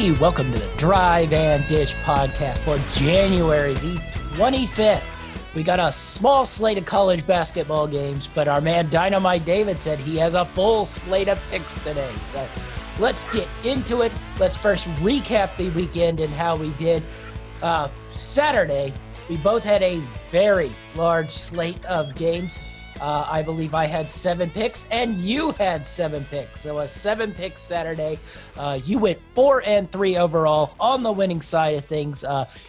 Hey, welcome to the Drive and Dish podcast for January the 25th. We got a small slate of college basketball games, but our man Dynamite David said he has a full slate of picks today. So let's get into it. Let's first recap the weekend and how we did. Saturday, we both had a very large slate of games. I believe I had 7 picks and you had 7 picks. So a 7-pick Saturday. You went 4-3 overall on the winning side of things.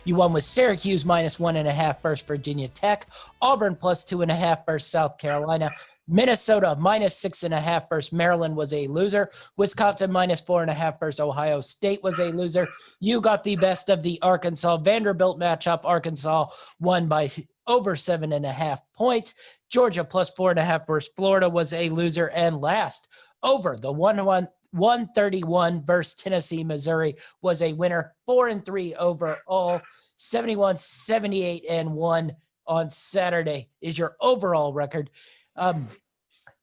You won with Syracuse minus 1.5 versus Virginia Tech, Auburn plus 2.5 versus South Carolina, Minnesota minus 6.5 versus Maryland was a loser. Wisconsin minus 4.5 versus Ohio State was a loser. You got the best of the Arkansas Vanderbilt matchup. Arkansas won by over 7.5 points. Georgia plus 4.5 versus Florida was a loser. And last, over the 131 versus Tennessee, Missouri was a winner. 4-3 overall, 71-78-1 on Saturday is your overall record.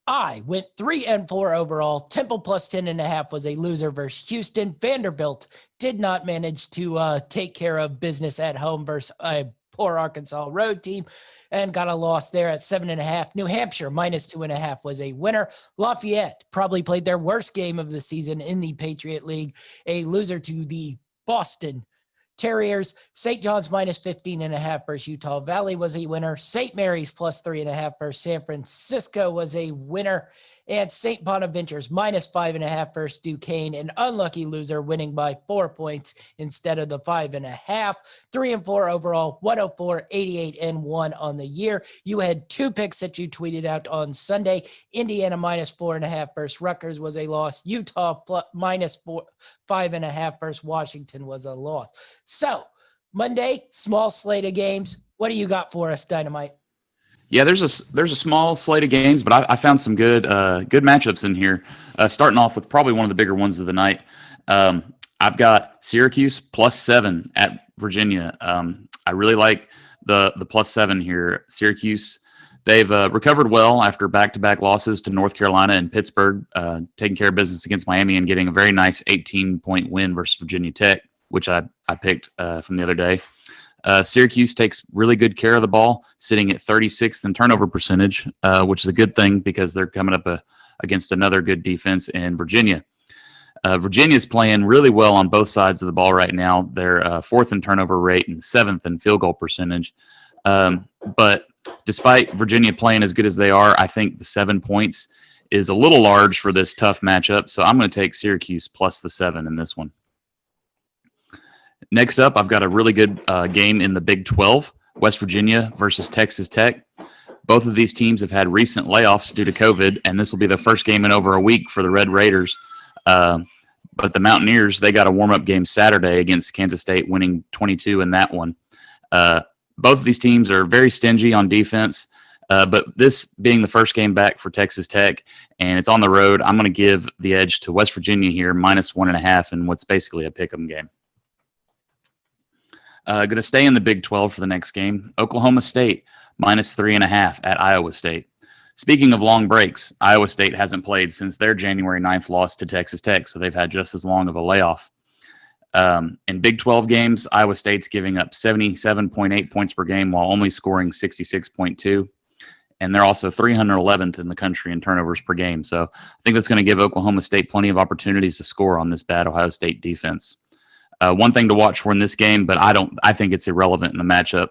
I went 3-4 overall. Temple plus 10.5 was a loser versus Houston. Vanderbilt did not manage to take care of business at home versus a poor Arkansas road team and got a loss there at 7.5. New Hampshire minus 2.5 was a winner. Lafayette probably played their worst game of the season in the Patriot League, a loser to the Boston Terriers. St. John's minus 15.5 versus Utah Valley was a winner. St. Mary's plus 3.5 versus San Francisco was a winner. And St. Bonaventure's minus 5.5 versus Duquesne, an unlucky loser, winning by 4 points instead of the 5.5. 3-4 overall, 104-88-1 on the year. You had 2 picks that you tweeted out on Sunday. Indiana minus 4.5 versus Rutgers was a loss. Utah minus 5.5 versus Washington was a loss. So Monday, small slate of games. What do you got for us, Dynamite? Yeah, there's a small slate of games, but I found some good matchups in here. Starting off with probably one of the bigger ones of the night. I've got Syracuse plus 7 at Virginia. I really like the plus 7 here. Syracuse, they've recovered well after back-to-back losses to North Carolina and Pittsburgh, taking care of business against Miami and getting a very nice 18-point win versus Virginia Tech, which I picked from the other day. Syracuse takes really good care of the ball, sitting at 36th in turnover percentage, which is a good thing because they're coming up against another good defense in Virginia. Virginia's playing really well on both sides of the ball right now. They're 4th in turnover rate and 7th in field goal percentage. But despite Virginia playing as good as they are, I think the 7 points is a little large for this tough matchup. So I'm going to take Syracuse plus the 7 in this one. Next up, I've got a really good game in the Big 12, West Virginia versus Texas Tech. Both of these teams have had recent layoffs due to COVID, and this will be the first game in over a week for the Red Raiders. But the Mountaineers, they got a warm-up game Saturday against Kansas State, winning 22 in that one. Both of these teams are very stingy on defense, but this being the first game back for Texas Tech, and it's on the road, I'm going to give the edge to West Virginia here, minus 1.5 in what's basically a pick'em game. Going to stay in the Big 12 for the next game. Oklahoma State, minus 3.5 at Iowa State. Speaking of long breaks, Iowa State hasn't played since their January 9th loss to Texas Tech, so they've had just as long of a layoff. In Big 12 games, Iowa State's giving up 77.8 points per game while only scoring 66.2. And they're also 311th in the country in turnovers per game. So I think that's going to give Oklahoma State plenty of opportunities to score on this bad Ohio State defense. One thing to watch for in this game, but I think it's irrelevant in the matchup.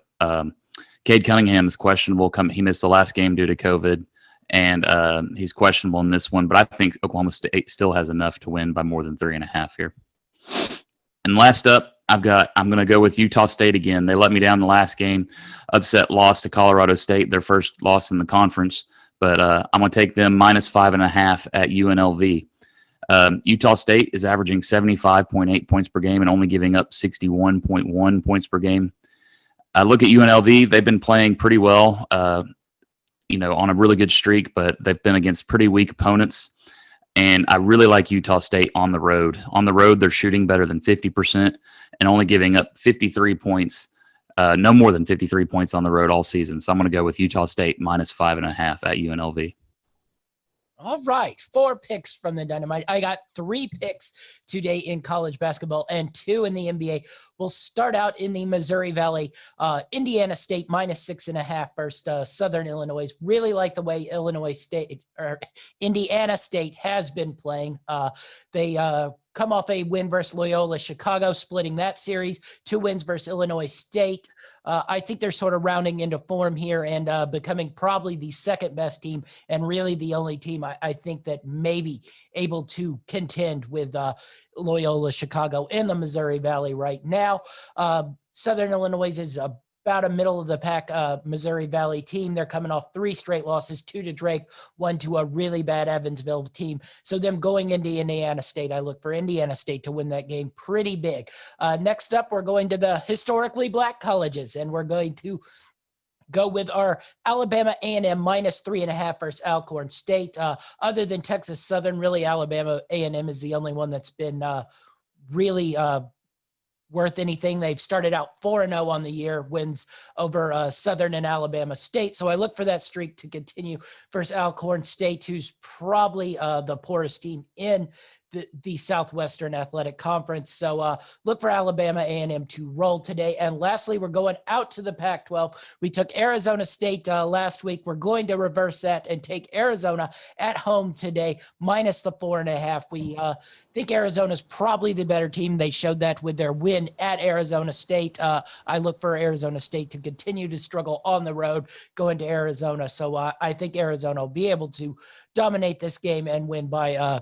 Cade Cunningham is questionable. He missed the last game due to COVID, and he's questionable in this one. But I think Oklahoma State still has enough to win by more than 3.5 here. And last up, I'm going to go with Utah State again. They let me down the last game. Upset loss to Colorado State, their first loss in the conference. But I'm going to take them minus 5.5 at UNLV. Utah State is averaging 75.8 points per game and only giving up 61.1 points per game. I look at UNLV. They've been playing pretty well, on a really good streak, but they've been against pretty weak opponents. And I really like Utah State on the road. On the road, they're shooting better than 50% and only giving up 53 points, no more than 53 points on the road all season. So I'm going to go with Utah State minus 5.5 at UNLV. All right, 4 picks from the Dynamite. I got 3 picks today in college basketball and 2 in the NBA. We'll start out in the Missouri Valley. Indiana State -6.5 versus Southern Illinois. Really like the way Indiana State has been playing. They come off a win versus Loyola Chicago, splitting that series. 2 wins versus Illinois State. I think they're sort of rounding into form here and becoming probably the second best team and really the only team I think that may be able to contend with Loyola Chicago in the Missouri Valley right now. Southern Illinois is about a middle of the pack Missouri Valley team. They're coming off 3 straight losses, 2 to Drake, 1 to a really bad Evansville team. So them going into Indiana State, I look for Indiana State to win that game pretty big. Next up, we're going to the historically black colleges, and we're going to go with our Alabama A&M -3.5 versus Alcorn State. Other than Texas Southern, really Alabama A&M is the only one that's been really worth anything. They've started out 4-0 on the year, wins over Southern and Alabama State. So I look for that streak to continue versus Alcorn State, who's probably the poorest team in the Southwestern Athletic Conference. So look for Alabama A&M to roll today. And lastly, we're going out to the Pac-12. We took Arizona State last week. We're going to reverse that and take Arizona at home today, -4.5. We think Arizona's probably the better team. They showed that with their win at Arizona State. I look for Arizona State to continue to struggle on the road going to Arizona. So I think Arizona will be able to dominate this game and win by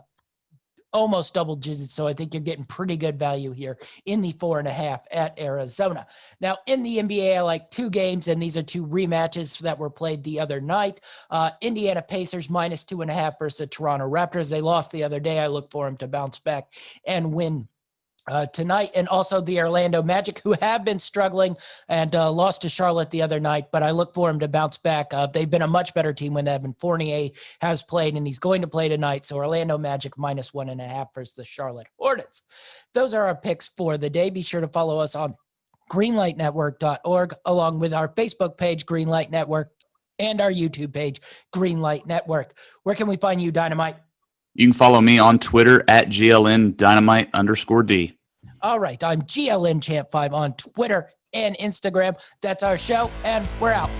almost double digits. So I think you're getting pretty good value here in the 4.5 at Arizona. Now in the NBA, I like 2 games, and these are 2 rematches that were played the other night. Indiana Pacers -2.5 versus the Toronto Raptors. They lost the other day. I look for them to bounce back and win tonight. And also the Orlando Magic, who have been struggling and lost to Charlotte the other night, but I look for them to bounce back. They've been a much better team when Evan Fournier has played, and he's going to play tonight. So Orlando Magic -1.5 versus the Charlotte Hornets. Those are our picks for the day. Be sure to follow us on greenlightnetwork.org, along with our Facebook page, Greenlight Network, and our YouTube page, Greenlight Network. Where can we find you, Dynamite? You can follow me on Twitter at GLN_Dynamite_D. All right. I'm GLN Champ 5 on Twitter and Instagram. That's our show, and we're out.